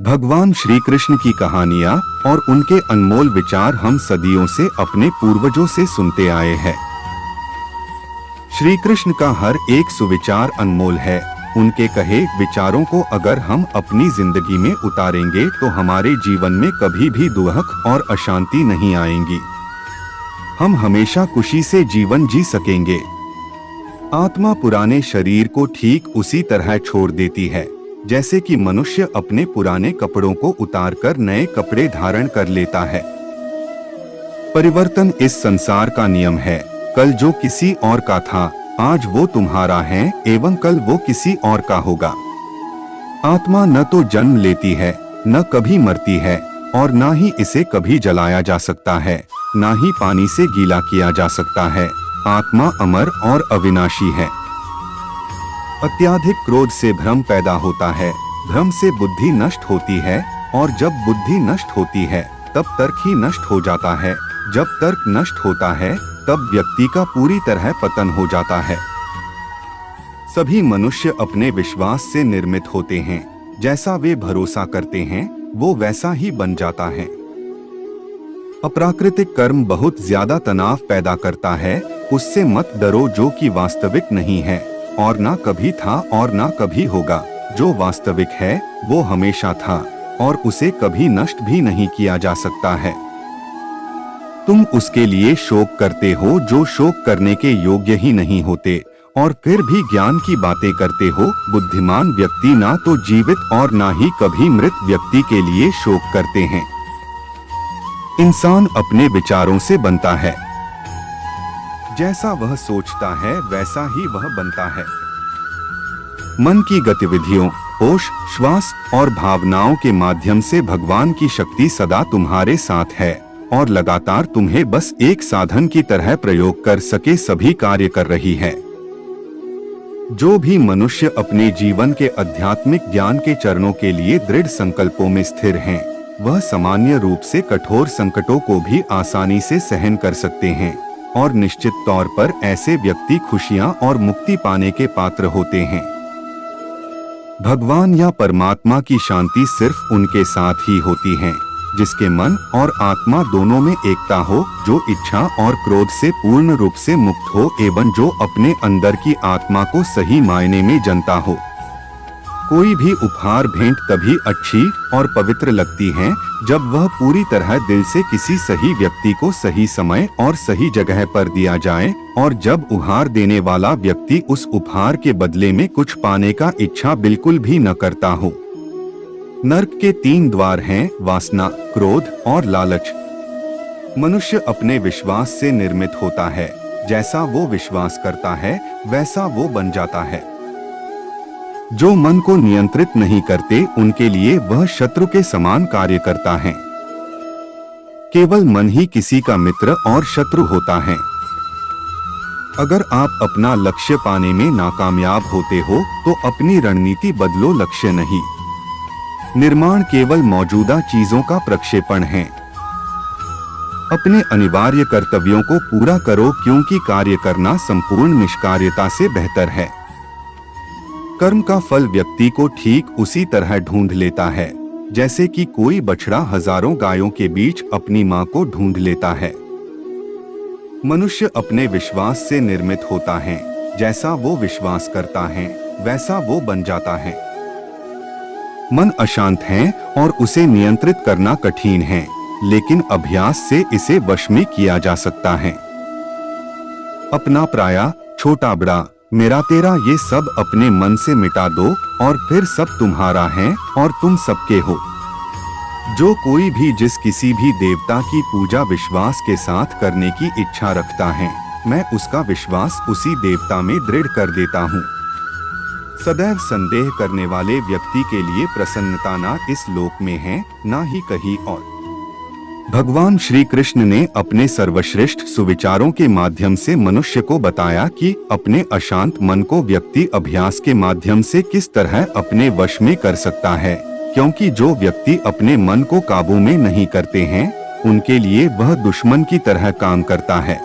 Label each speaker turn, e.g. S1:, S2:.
S1: भगवान श्री कृष्ण की कहानियाँ और उनके अनमोल विचार हम सदियों से अपने पूर्वजों से सुनते आए हैं। श्री कृष्ण का हर एक सुविचार अनमोल है। उनके कहे विचारों को अगर हम अपनी जिंदगी में उतारेंगे तो हमारे जीवन में कभी भी दुख और अशांति नहीं आएंगी। हम हमेशा खुशी से जीवन जी सकेंगे। आत्मा पुराने शरीर को ठीक उसी तरह छोड़ देती है जैसे कि मनुष्य अपने पुराने कपड़ों को उतारकर नए कपड़े धारण कर लेता है। परिवर्तन इस संसार का नियम है। कल जो किसी और का था, आज वो तुम्हारा है एवं कल वो किसी और का होगा। आत्मा न तो जन्म लेती है, न कभी मरती है और न ही इसे कभी जलाया जा सकता है, न ही पानी से गीला किया जा सकता है। आत्मा अमर और अविनाशी है। अत्याधिक क्रोध से भ्रम पैदा होता है, भ्रम से बुद्धि नष्ट होती है और जब बुद्धि नष्ट होती है तब तर्क ही नष्ट हो जाता है। जब तर्क नष्ट होता है तब व्यक्ति का पूरी तरह पतन हो जाता है। सभी मनुष्य अपने विश्वास से निर्मित होते हैं। जैसा वे भरोसा करते हैं वो वैसा ही बन जाता है। अप्राकृतिक कर्म बहुत ज्यादा तनाव पैदा करता है। उससे मत डरो जो कि वास्तविक नहीं है और ना कभी था और ना कभी होगा। जो वास्तविक है वो हमेशा था और उसे कभी नष्ट भी नहीं किया जा सकता है। तुम उसके लिए शोक करते हो जो शोक करने के योग्य ही नहीं होते और फिर भी ज्ञान की बातें करते हो। बुद्धिमान व्यक्ति ना तो जीवित और ना ही कभी मृत व्यक्ति के लिए शोक करते हैं। इंसान अपने विचारों से बनता है। जैसा वह सोचता है वैसा ही वह बनता है। मन की गतिविधियों, होश, श्वास और भावनाओं के माध्यम से भगवान की शक्ति सदा तुम्हारे साथ है और लगातार तुम्हें बस एक साधन की तरह प्रयोग कर सके सभी कार्य कर रही है। जो भी मनुष्य अपने जीवन के आध्यात्मिक ज्ञान के चरणों के लिए दृढ़ संकल्पों में स्थिर हैं, वह सामान्य रूप से कठोर संकटों को भी आसानी से सहन कर सकते हैं और निश्चित तौर पर ऐसे व्यक्ति खुशियां और मुक्ति पाने के पात्र होते हैं। भगवान या परमात्मा की शांति सिर्फ उनके साथ ही होती है जिसके मन और आत्मा दोनों में एकता हो, जो इच्छा और क्रोध से पूर्ण रूप से मुक्त हो एवं जो अपने अंदर की आत्मा को सही मायने में जानता हो। कोई भी उपहार भेंट तभी अच्छी और पवित्र लगती है जब वह पूरी तरह दिल से किसी सही व्यक्ति को सही समय और सही जगह पर दिया जाए और जब उपहार देने वाला व्यक्ति उस उपहार के बदले में कुछ पाने का इच्छा बिल्कुल भी न करता हो। नर्क के 3 द्वार हैं: वासना, क्रोध और लालच। मनुष्य अपने विश्वास से निर्मित होता है। जैसा वो विश्वास करता है वैसा वो बन जाता है। जो मन को नियंत्रित नहीं करते उनके लिए वह शत्रु के समान कार्य करता है। केवल मन ही किसी का मित्र और शत्रु होता है। अगर आप अपना लक्ष्य पाने में नाकामयाब होते हो तो अपनी रणनीति बदलो, लक्ष्य नहीं। निर्माण केवल मौजूदा चीजों का प्रक्षेपण है। अपने अनिवार्य कर्तव्यों को पूरा करो क्योंकि कार्य करना संपूर्ण निष्कार्यता से बेहतर है। कर्म का फल व्यक्ति को ठीक उसी तरह ढूंढ लेता है जैसे कि कोई बछड़ा हजारों गायों के बीच अपनी मां को ढूंढ लेता है। मनुष्य अपने विश्वास से निर्मित होता है। जैसा वो विश्वास करता है वैसा वो बन जाता है। मन अशांत है और उसे नियंत्रित करना कठिन है, लेकिन अभ्यास से इसे वश में किया जा सकता है। अपना पराया, छोटा बड़ा, मेरा तेरा, ये सब अपने मन से मिटा दो और फिर सब तुम्हारा है और तुम सबके हो। जो कोई भी जिस किसी भी देवता की पूजा विश्वास के साथ करने की इच्छा रखता है, मैं उसका विश्वास उसी देवता में दृढ़ कर देता हूँ। सदैव संदेह करने वाले व्यक्ति के लिए प्रसन्नता ना इस लोक में है ना ही कहीं और। भगवान श्री कृष्ण ने अपने सर्वश्रेष्ठ सुविचारों के माध्यम से मनुष्य को बताया कि अपने अशांत मन को व्यक्ति अभ्यास के माध्यम से किस तरह अपने वश में कर सकता है, क्योंकि जो व्यक्ति अपने मन को काबू में नहीं करते हैं उनके लिए वह दुश्मन की तरह काम करता है।